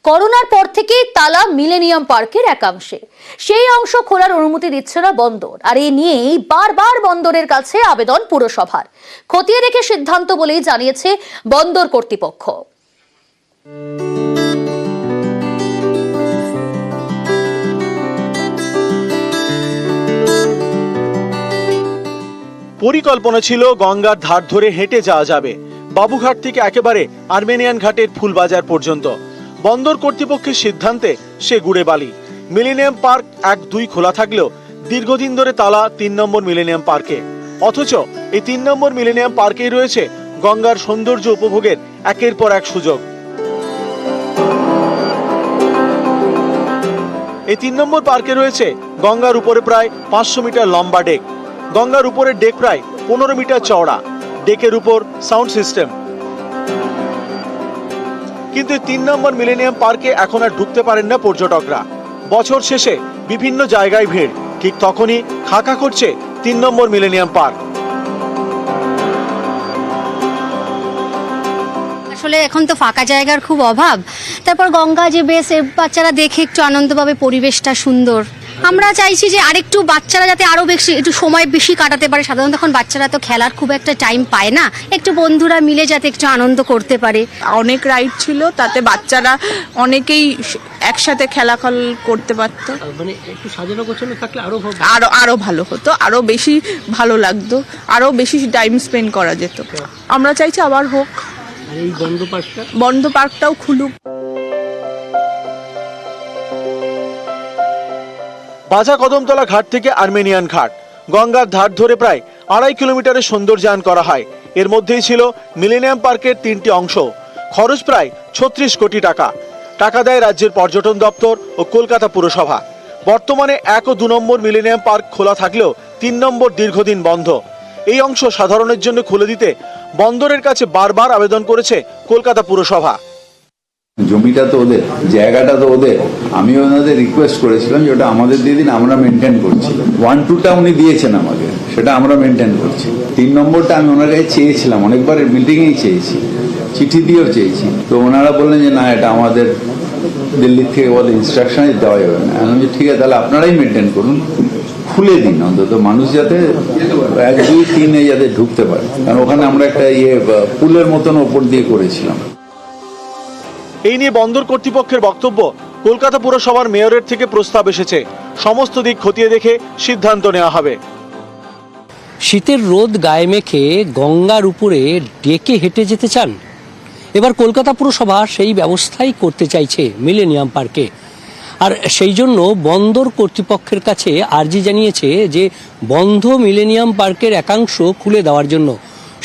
করোনার পর থেকেই তালা মিলেনিয়াম পার্কের একাংশে। সেই অংশ খোলার অনুমতি দিচ্ছে না বন্দর, আর এ নিয়েই বারবার বন্দরের কাছে আবেদন পুরসভার। খতিয়ে দেখে সিদ্ধান্ত বলেই জানিয়েছে বন্দর কর্তৃপক্ষ। পরিকল্পনা ছিল গঙ্গার ধার ধরে হেঁটে যাওয়া যাবে, বাবুঘাট থেকে একেবারে আর্মেনিয়ান ঘাটের ফুলবাজার পর্যন্ত। বন্দর কর্তৃপক্ষের সিদ্ধান্তে সে গুড়ে বালি। মিলেনিয়াম পার্ক 1-2 খোলা থাকলেও দীর্ঘদিন ধরে তালা 3 নম্বর মিলেনিয়াম পার্কে। অথচ এই 3 নম্বর মিলেনিয়াম পার্কেই রয়েছে গঙ্গার সৌন্দর্য উপভোগের একের পর এক সুযোগ। এই 3 নম্বর পার্কে রয়েছে গঙ্গার উপরে প্রায় 500 মিটার লম্বা ডেক, গঙ্গার উপরের ডেক প্রায় 15 মিটার চওড়া, ডেকের উপর সাউন্ড সিস্টেম। কিন্তু 3 নম্বর মিলেনিয়াম পার্কে এখন আর ঢুকতে পারেন না পর্যটকরা। বছর শেষে বিভিন্ন জায়গায় ভিড়, ঠিক তখনই খাকা করছে 3 নম্বর মিলেনিয়াম পার্ক। আসলে এখন তো ফাঁকা জায়গার খুব অভাব, তারপর গঙ্গা যে বেশ, বাচ্চারা দেখে একটু আনন্দ পাবে, পরিবেশটা সুন্দর। আমরা চাইছি যে আরেকটু বাচ্চারা যাতে আরো বেশি একটু সময় বেশি কাটাতে পারে। সাধারণত এখন বাচ্চারা তো খেলার খুব একটা টাইম পায় না, একটু বন্ধুরা মিলে যাতে একটু আনন্দ করতে পারে। অনেক রাইড ছিল, তাতে বাচ্চারা অনেকেই একসাথে খেলা করতে পারতো। মানে একটু সাজানো গোছানো থাকলে আরো ভালো হতো, আরো বেশি ভালো লাগতো, আরো বেশি টাইম স্পেন্ড করা যেত। আমরা চাইছি আবার হোক, আর এই বন্ধ পার্কটাও খুলুক। বাজা কদমতলা ঘাট থেকে আর্মেনিয়ান ঘাট, গঙ্গার ধার ধরে প্রায় 2.5 কিলোমিটারের সৌন্দর্যায়ন করা হয়। এর মধ্যেই ছিল মিলেনিয়াম পার্কের 3টি অংশ। খরচ প্রায় 36 কোটি টাকা। টাকা দেয় রাজ্যের পর্যটন দপ্তর ও কলকাতা পুরসভা। বর্তমানে 1 ও 2 নম্বর মিলেনিয়াম পার্ক খোলা থাকলেও 3 নম্বর দীর্ঘদিন বন্ধ। এই অংশ সাধারণের জন্য খুলে দিতে বন্দরের কাছে বারবার আবেদন করেছে কলকাতা পুরসভা। জমিটা তো ওদের, জায়গাটা তো ওদের। আমি ওনাদের রিকোয়েস্ট করেছিলাম যে ওটা আমাদের দিয়ে দিন, আমরা মেনটেন করছি। 1-2টা উনি দিয়েছেন আমাকে, সেটা আমরা মেনটেন করছি। 3 নম্বরটা আমি ওনার কাছে চেয়েছিলাম, অনেকবার মিটিংয়েই চেয়েছি, চিঠি দিয়েও চেয়েছি। তো ওনারা বললেন যে না, এটা আমাদের দিল্লির থেকে বলে ইনস্ট্রাকশনই দেওয়া যাবে না। আমি বলছি ঠিক আছে, তাহলে আপনারাই মেনটেন করুন, খুলে দিন, অন্তত মানুষ যাতে 1-2-3 যাতে ঢুকতে পারে। কারণ ওখানে আমরা একটা পুলের মতন ওপর দিয়ে করেছিলাম। এই নিয়ে বন্দর কর্তৃপক্ষের বক্তব্য, কলকাতা পুরসভার মেয়রের থেকে প্রস্তাব এসেছে, সমস্ত দিক খতিয়ে দেখে সিদ্ধান্ত নেওয়া হবে। শীতের রোদ গায়ে মেখে গঙ্গার উপরে ডেকে হেঁটে যেতে চান? এবার কলকাতা পুরসভা সেই ব্যবস্থাই করতে চাইছে মিলেনিয়াম পার্কে। আর সেই জন্য বন্দর কর্তৃপক্ষের কাছে আর্জি জানিয়েছে যে বন্ধ মিলেনিয়াম পার্কের একাংশ খুলে দেওয়ার জন্য।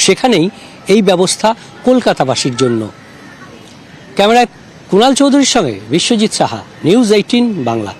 সেখানেই এই ব্যবস্থা কলকাতাবাসীর জন্য। ক্যামেরায় কুণাল চৌধুরীর সঙ্গে বিশ্বজিৎ সাহা, নিউজ 18 বাংলা।